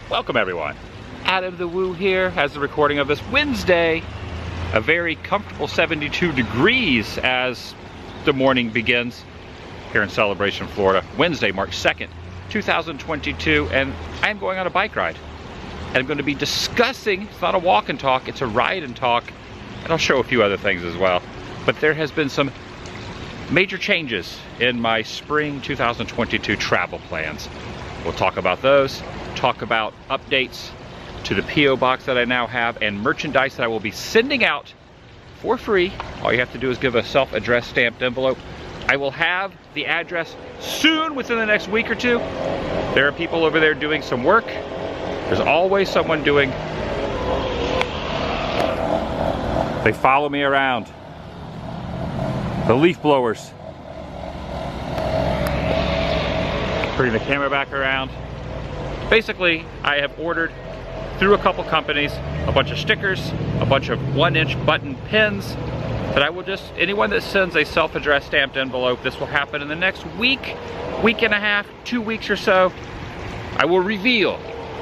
Welcome everyone. TheDailyWoo here has the recording of this Wednesday. A very comfortable 72 degrees as the morning begins here in Celebration, Florida. Wednesday, March 2nd, 2022, and I'm going on a bike ride. And I'm going to be discussing, it's not a walk and talk, it's a ride and talk, and I'll show a few other things as well. But there has been some major changes in my spring 2022 travel plans. We'll talk about those, talk about updates to the P.O. box that I now have, and merchandise that I will be sending out for free. All you have to do is give a self-addressed stamped envelope. I will have the address soon, within the next week or two. There are people over there doing some work. There's always someone doing. They follow me around. The leaf blowers. Bring the camera back around. Basically, I have ordered through a couple companies a bunch of stickers, a bunch of 1-inch button pins that I will just, anyone that sends a self-addressed stamped envelope, this will happen in the next week, week and a half, 2 weeks or so. I will reveal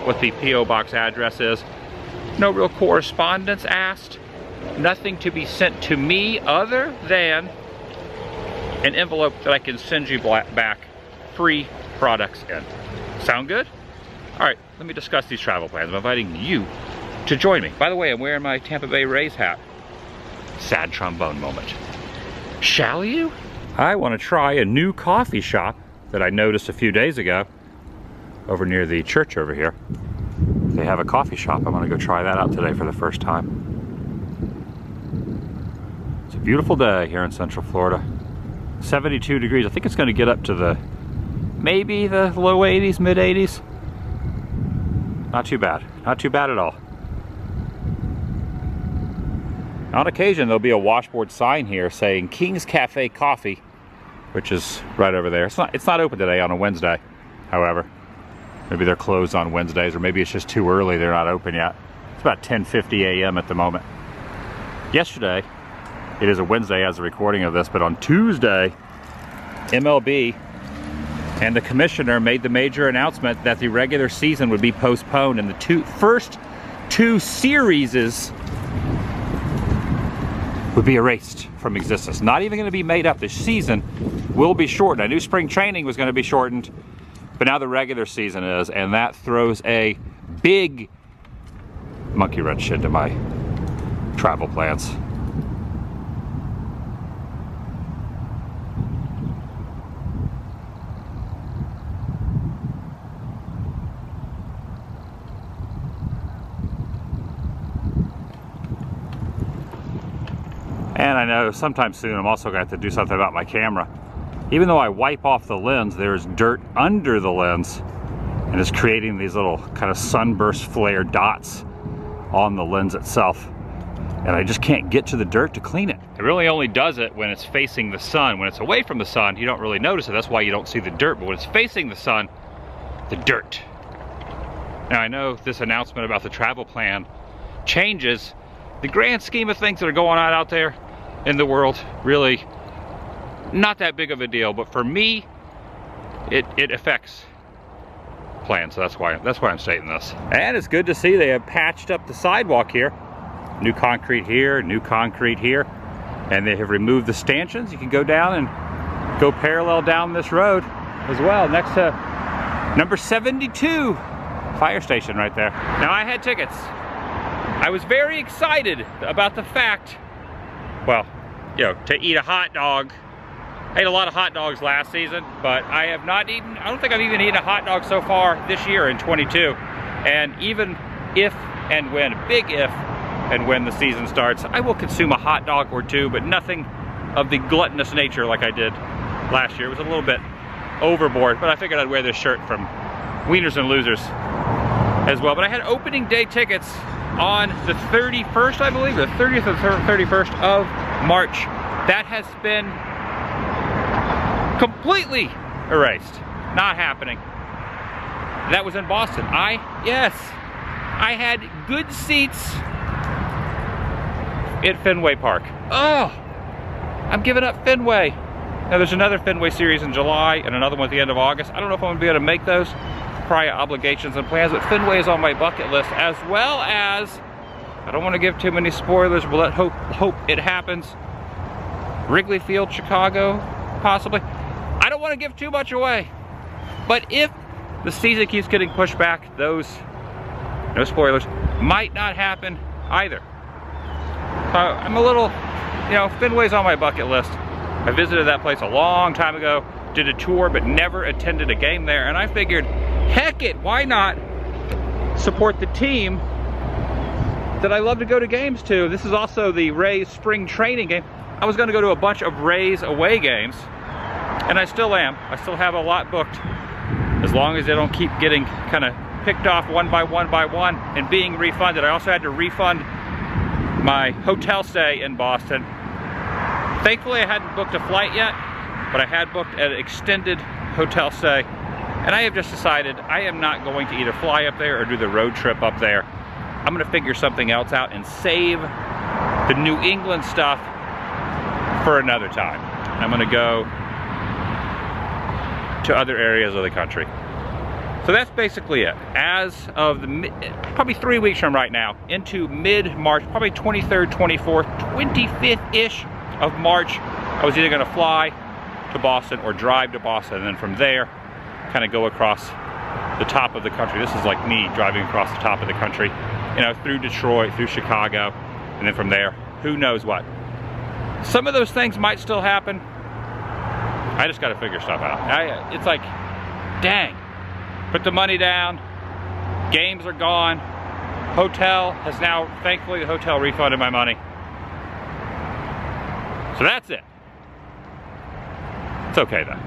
what the P.O. box address is. No real correspondence asked. Nothing to be sent to me other than an envelope that I can send you back free products in. Sound good? All right, let me discuss these travel plans. I'm inviting you to join me. By the way, I'm wearing my Tampa Bay Rays hat. Sad trombone moment. Shall you? I want to try a new coffee shop that I noticed a few days ago over near the church over here. They have a coffee shop. I'm going to go try that out today for the first time. It's a beautiful day here in Central Florida. 72 degrees. I think it's going to get up to maybe the low 80s, mid 80s. Not too bad. Not too bad at all. On occasion, there'll be a washboard sign here saying King's Cafe Coffee, which is right over there. It's not open today on a Wednesday, however. Maybe they're closed on Wednesdays, or maybe it's just too early, they're not open yet. It's about 10:50 a.m. at the moment. Yesterday, it is a Wednesday as a recording of this, but on Tuesday, MLB and the commissioner made the major announcement that the regular season would be postponed, and the first two series would be erased from existence. Not even going to be made up. The season will be shortened. I knew spring training was going to be shortened, but now the regular season is, and that throws a big monkey wrench into my travel plans. And I know sometime soon I'm also going to have to do something about my camera. Even though I wipe off the lens, there's dirt under the lens, and it's creating these little kind of sunburst flare dots on the lens itself. And I just can't get to the dirt to clean it. It really only does it when it's facing the sun. When it's away from the sun, you don't really notice it. That's why you don't see the dirt. But when it's facing the sun, the dirt. Now I know this announcement about the travel plan changes the grand scheme of things that are going on out there in the world. Really not that big of a deal, but for me it affects plans, so that's why I'm stating this. And it's good to see they have patched up the sidewalk here. New concrete here, new concrete here, and they have removed the stanchions. You can go down and go parallel down this road as well, next to number 72 fire station right there. Now I had tickets. I was very excited about the fact, well, you know, to eat a hot dog. I ate a lot of hot dogs last season, but I have not eaten, I don't think I've even eaten a hot dog so far this year in 22. And even if and when, big if and when the season starts, I will consume a hot dog or two, but nothing of the gluttonous nature like I did last year. It was a little bit overboard, but I figured I'd wear this shirt from Wieners and Losers as well. But I had opening day tickets on the 31st, I believe, the 30th or 31st of March. That has been completely erased. Not happening. That was in Boston. I had good seats at Fenway Park. Oh, I'm giving up Fenway. Now there's another Fenway series in July and another one at the end of August. I don't know if I'm gonna be able to make those. prior obligations and plans, but Fenway is on my bucket list, as well as, I don't want to give too many spoilers, but let's hope it happens, Wrigley Field, Chicago, possibly. I don't want to give too much away, but if the season keeps getting pushed back, those, no spoilers, might not happen either. So I'm a little, you know, Fenway's on my bucket list. I visited that place a long time ago, did a tour, but never attended a game there, and I figured, heck it, why not support the team that I love to go to games to. This is also the Rays spring training game. I was going to go to a bunch of Rays away games, and I still am. I still have a lot booked, as long as they don't keep getting kind of picked off one by one and being refunded. I also had to refund my hotel stay in Boston. Thankfully, I hadn't booked a flight yet, but I had booked an extended hotel stay, and I have just decided I am not going to either fly up there or do the road trip up there. I'm going to figure something else out and save the New England stuff for another time. I'm going to go to other areas of the country. So that's basically it. As of probably 3 weeks from right now, into mid-March, probably 23rd, 24th, 25th-ish of March, I was either going to fly to Boston or drive to Boston, and then from there, kind of go across the top of the country. This is like me driving across the top of the country, you know, through Detroit, through Chicago, and then from there, who knows what. Some of those things might still happen. I just got to figure stuff out. It's like, dang, put the money down, games are gone, hotel has now, thankfully the hotel refunded my money. So that's it. It's okay though.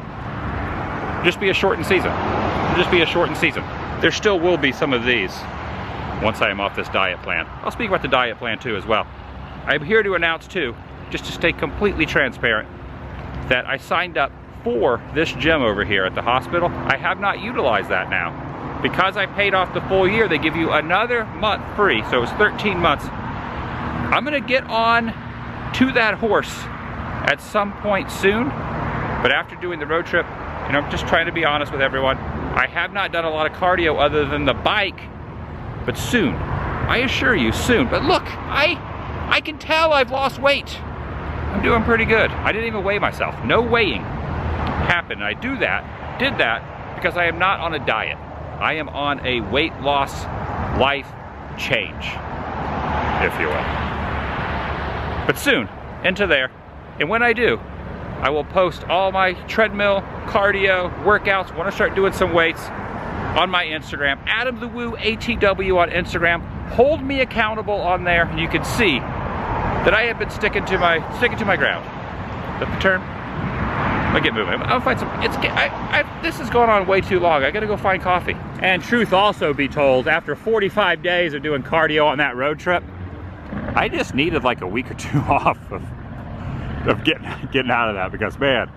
Just be a shortened season. Just be a shortened season. There still will be some of these once I am off this diet plan. I'll speak about the diet plan too as well. I'm here to announce too, just to stay completely transparent, that I signed up for this gym over here at the hospital. I have not utilized that now. Because I paid off the full year, they give you another month free, so it's 13 months. I'm gonna get on to that horse at some point soon, but after doing the road trip, you know, I'm just trying to be honest with everyone. I have not done a lot of cardio other than the bike, but soon. I assure you, soon. But look, I can tell I've lost weight. I'm doing pretty good. I didn't even weigh myself. No weighing happened. I did that because I am not on a diet. I am on a weight loss life change, if you will. But soon, into there. And when I do, I will post all my treadmill, cardio, workouts, when I start doing some weights on my Instagram. TheDailyWoo, ATW on Instagram. Hold me accountable on there, and you can see that I have been sticking to my ground. That's the term. I'll get moving. I'll find some. This has gone on way too long. I gotta go find coffee. And truth also be told, after 45 days of doing cardio on that road trip, I just needed like a week or two off of getting out of that, because man,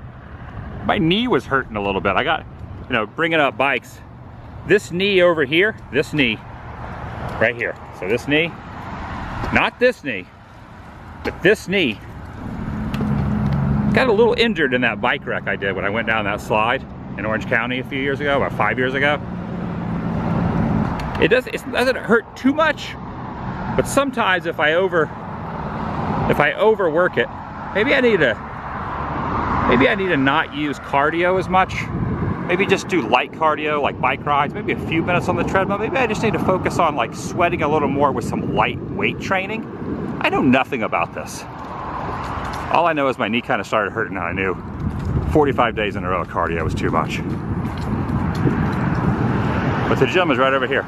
my knee was hurting a little bit. I got, you know, bringing up bikes. This knee over here, this knee right here. So this knee, not this knee, but this knee got a little injured in that bike wreck I did when I went down that slide in Orange County a few years ago, about 5 years ago. It doesn't hurt too much, but sometimes if I overwork it, maybe I need to not use cardio as much. Maybe just do light cardio, like bike rides, maybe a few minutes on the treadmill. Maybe I just need to focus on like sweating a little more with some light weight training. I know nothing about this. All I know is my knee kind of started hurting, and I knew 45 days in a row of cardio was too much. But the gym is right over here.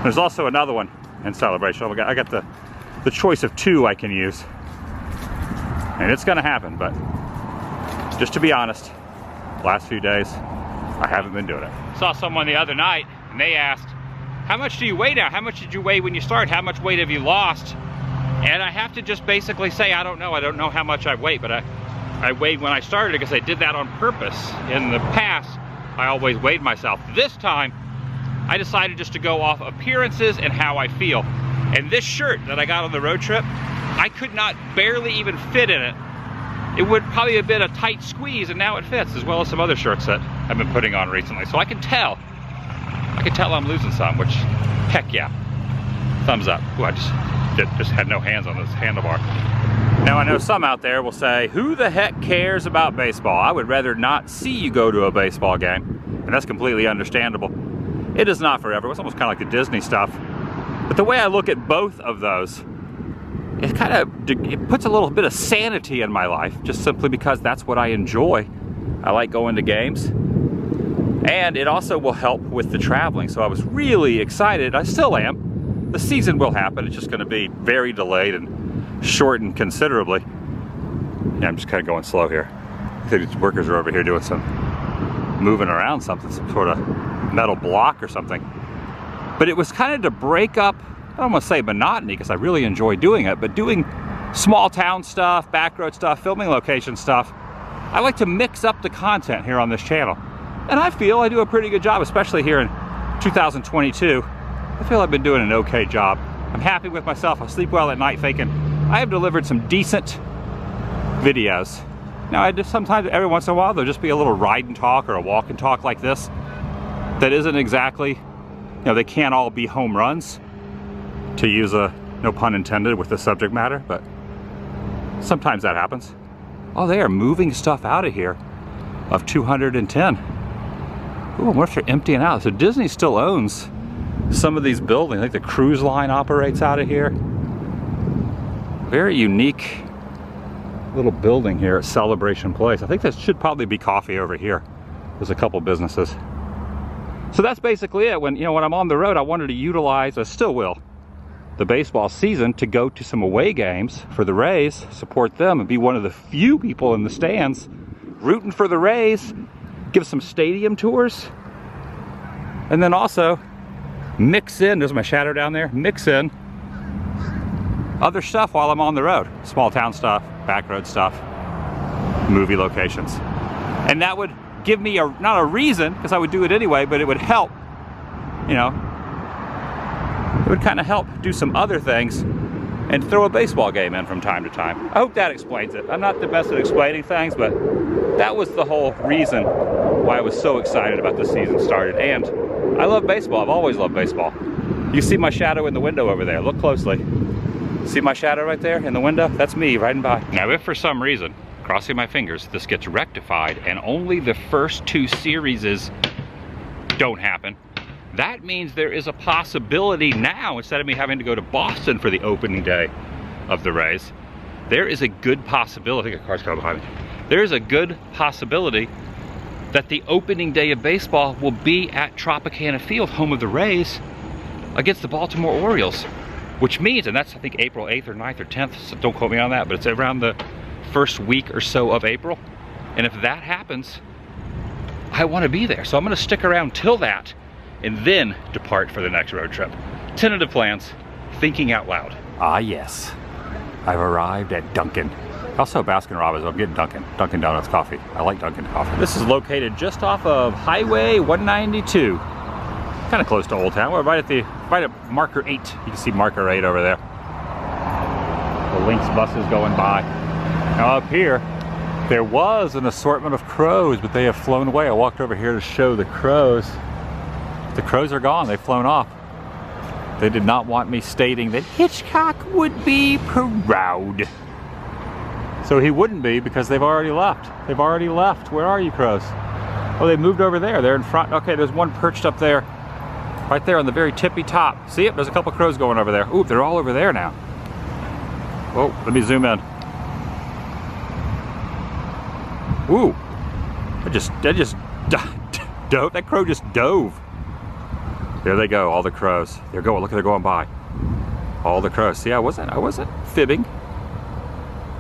There's also another one in Celebration. I got the choice of two I can use. And it's gonna happen, but just to be honest, last few days, I haven't been doing it. Saw someone the other night, and they asked, how much do you weigh now? How much did you weigh when you started? How much weight have you lost? And I have to just basically say, I don't know. I don't know how much I weigh, but I weighed when I started because I did that on purpose. In the past, I always weighed myself. This time, I decided just to go off appearances and how I feel. And this shirt that I got on the road trip, I could not barely even fit in it. It would probably have been a tight squeeze, and now it fits, as well as some other shirts that I've been putting on recently. So I can tell I can tell I'm losing some, which, heck yeah. Thumbs up. Ooh, I just had no hands on this handlebar. Now I know some out there will say, who the heck cares about baseball? I would rather not see you go to a baseball game. And that's completely understandable. It is not for everyone. It's almost kind of like the Disney stuff. But the way I look at both of those, it puts a little bit of sanity in my life, just simply because that's what I enjoy. I like going to games. And it also will help with the traveling. So I was really excited. I still am. The season will happen. It's just going to be very delayed and shortened considerably. Yeah, I'm just kind of going slow here. I think these workers are over here doing some moving around something, some sort of metal block or something. But it was kind of to break up, I don't want to say monotony because I really enjoy doing it, but doing small town stuff, back road stuff, filming location stuff. I like to mix up the content here on this channel. And I feel I do a pretty good job, especially here in 2022. I feel I've been doing an okay job. I'm happy with myself. I sleep well at night thinking I have delivered some decent videos. Now, I just sometimes, every once in a while, there'll just be a little ride and talk or a walk and talk like this that isn't exactly, you know, they can't all be home runs, to use a, no pun intended, with the subject matter, but sometimes that happens. Oh, they are moving stuff out of here of 210. Ooh, I wonder if they're emptying out. So Disney still owns some of these buildings. I think the cruise line operates out of here. Very unique little building here at Celebration Place. I think this should probably be coffee over here. There's a couple businesses. So that's basically it. When I'm on the road, I wanted to utilize, I still will, the baseball season to go to some away games for the Rays, support them, and be one of the few people in the stands rooting for the Rays, give some stadium tours, and then also mix in, there's my shadow down there, mix in other stuff while I'm on the road. Small town stuff, back road stuff, movie locations. And that would give me not a reason, because I would do it anyway, but it would help, it would kind of help do some other things and throw a baseball game in from time to time. I hope that explains it. I'm not the best at explaining things, but that was the whole reason why I was so excited about this season started. And I love baseball. I've always loved baseball. You see my shadow in the window over there. Look closely. See my shadow right there in the window? That's me riding by. Now, if for some reason, crossing my fingers, this gets rectified and only the first 2 series don't happen, that means there is a possibility now, instead of me having to go to Boston for the opening day of the Rays, there is a good possibility, a car's coming behind me, there is a good possibility that the opening day of baseball will be at Tropicana Field, home of the Rays, against the Baltimore Orioles. Which means, and that's I think April 8th or 9th or 10th, so don't quote me on that, but it's around the first week or so of April. And if that happens, I want to be there. So I'm going to stick around till that and then depart for the next road trip. Tentative plans, thinking out loud. Ah yes, I've arrived at Dunkin'. Also Baskin Robbins, I'm getting Dunkin' Donuts coffee. I like Dunkin' coffee. This is located just off of Highway 192. Kind of close to Old Town. We're right at marker 8. You can see marker 8 over there. The Lynx buses going by. Now up here, there was an assortment of crows, but they have flown away. I walked over here to show the crows. The crows are gone. They've flown off. They did not want me stating that Hitchcock would be proud. So he wouldn't be, because they've already left. They've already left. Where are you, crows? Oh, they moved over there. They're in front. Okay, there's one perched up there. Right there on the very tippy top. See it? There's a couple crows going over there. Ooh, they're all over there now. Oh, let me zoom in. Ooh, that just dove. That crow just dove. There they go, all the crows. They're going. Look, they're going by. All the crows. See, I wasn't fibbing.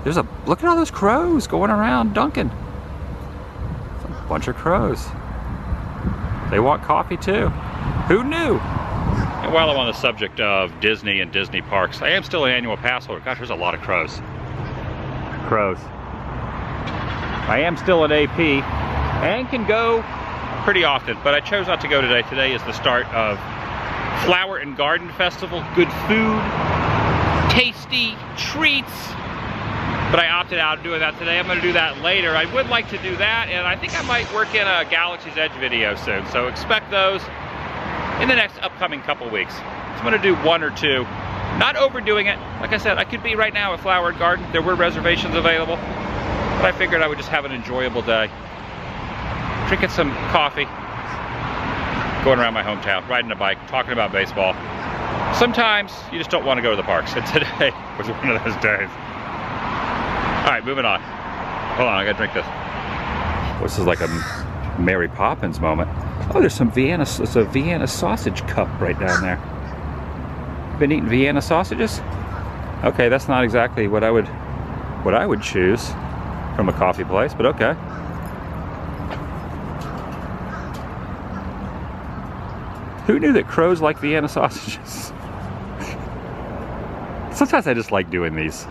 Look at all those crows going around Dunkin'. It's a bunch of crows. They want coffee too. Who knew? And while I'm on the subject of Disney and Disney parks, I am still an annual pass holder. Gosh, there's a lot of crows. Crows. I am still an AP and can go pretty often, but I chose not to go today. Today is the start of Flower and Garden Festival. Good food, tasty treats. But I opted out of doing that today. I'm going to do that later. I would like to do that, and I think I might work in a Galaxy's Edge video soon. So expect those. in the next upcoming couple weeks. So I'm gonna do 1 or 2, not overdoing it. Like I said, I could be right now at Flower & Garden. There were reservations available, but I figured I would just have an enjoyable day. Drinking some coffee, going around my hometown, riding a bike, talking about baseball. Sometimes you just don't want to go to the parks, and today was one of those days. All right, moving on. Hold on, I gotta drink this. This is like a Mary Poppins moment. Oh, there's some Vienna, it's a Vienna sausage cup right down there. Been eating Vienna sausages? Okay, that's not exactly what I would choose from a coffee place, but okay. Who knew that crows like Vienna sausages? Sometimes I just like doing these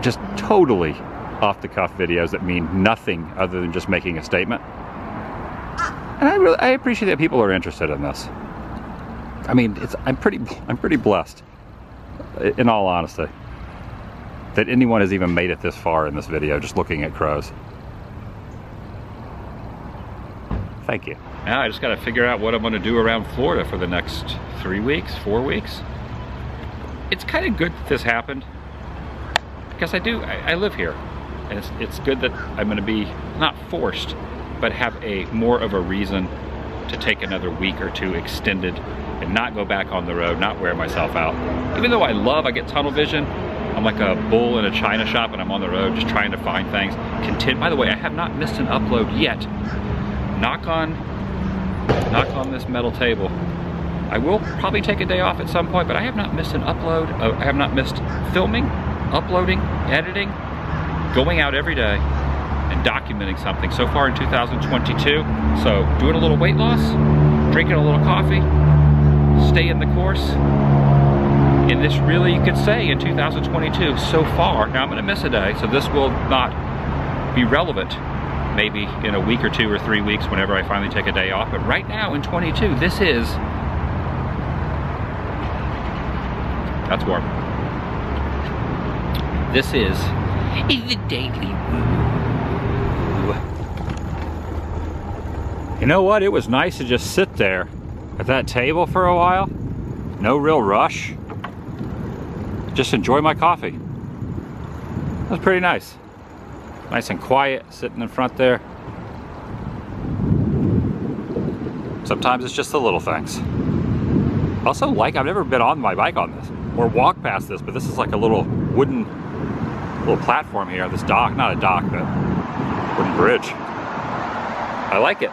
just totally off-the-cuff videos that mean nothing other than just making a statement. And I appreciate that people are interested in this. I mean, I'm pretty blessed, in all honesty, that anyone has even made it this far in this video just looking at crows. Thank you. Now I just got to figure out what I'm going to do around Florida for the next 3 weeks, 4 weeks. It's kind of good that this happened, because I live here, and it's good that I'm going to be not forced, but have more of a reason to take another week or 2 extended and not go back on the road, not wear myself out. Even though I get tunnel vision, I'm like a bull in a china shop and I'm on the road just trying to find things. By the way, I have not missed an upload yet. Knock on this metal table. I will probably take a day off at some point, but I have not missed an upload. I have not missed filming, uploading, editing, going out every day, and documenting something so far in 2022. So doing a little weight loss, drinking a little coffee, stay in the course. In this, really, you could say, in 2022 so far. Now I'm gonna miss a day, so this will not be relevant maybe in a week or 2 or 3 weeks whenever I finally take a day off. But right now in 22, this is, that's warm. This is the Daily Woo. You know what? It was nice to just sit there at that table for a while. No real rush. Just enjoy my coffee. That was pretty nice. Nice and quiet, sitting in front there. Sometimes it's just the little things. Also, I've never been on my bike on this, or walked past this, but this is like a little wooden platform here, this dock, not a dock, but wooden bridge. I like it.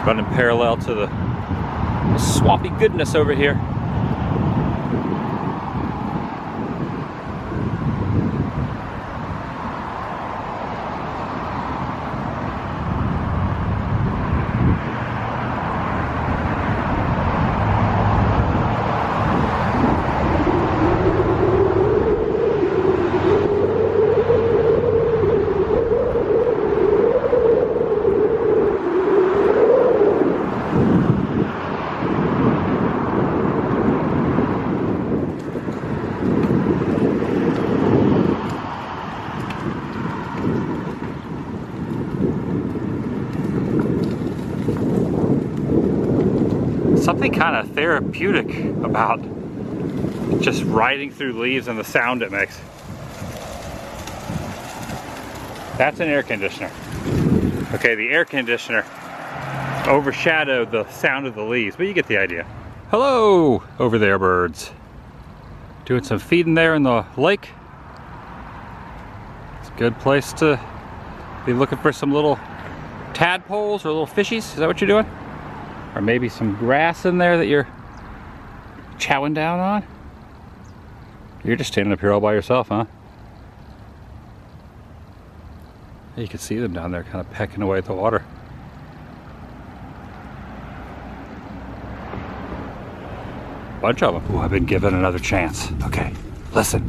Running parallel to the swampy goodness over here. Something kind of therapeutic about just riding through leaves and the sound it makes. That's an air conditioner. Okay, the air conditioner overshadowed the sound of the leaves, but you get the idea. Hello, over there, birds. Doing some feeding there in the lake. It's a good place to be looking for some little tadpoles or little fishies. Is that what you're doing? Or maybe some grass in there that you're chowing down on? You're just standing up here all by yourself, huh? You can see them down there kind of pecking away at the water. Bunch of them. Ooh, I've been given another chance. Okay, listen.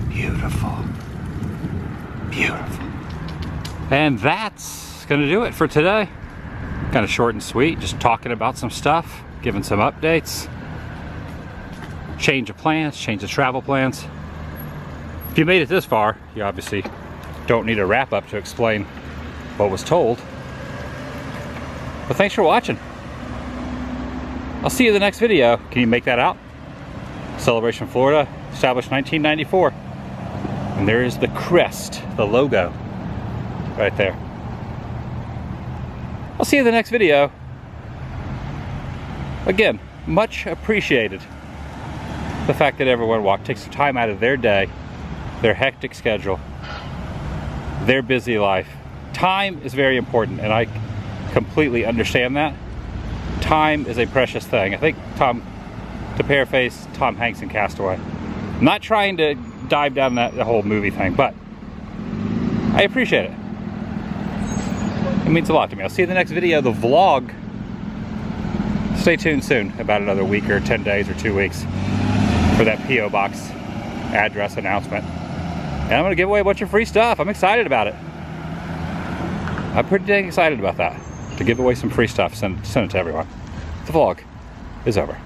Beautiful. Beautiful. And that's gonna do it for today. Kind of short and sweet, just talking about some stuff. giving some updates, change of plans, change of travel plans. If you made it this far, you obviously don't need a wrap-up to explain what was told. But thanks for watching. I'll see you in the next video. Can you make that out? Celebration Florida, established 1994. And there is the crest, the logo, right there. I'll see you in the next video. Again, much appreciated the fact that everyone takes some time out of their day, their hectic schedule, their busy life. Time is very important, and I completely understand that. Time is a precious thing. I think to paraphrase Tom Hanks in Castaway, I'm not trying to dive down the whole movie thing, but I appreciate it. It means a lot to me. I'll see you in the next video, the vlog. Stay tuned soon, about another week or 10 days or 2 weeks for that P.O. Box address announcement. And I'm gonna give away a bunch of free stuff. I'm excited about it. I'm pretty dang excited about that. To give away some free stuff, send it to everyone. The vlog is over.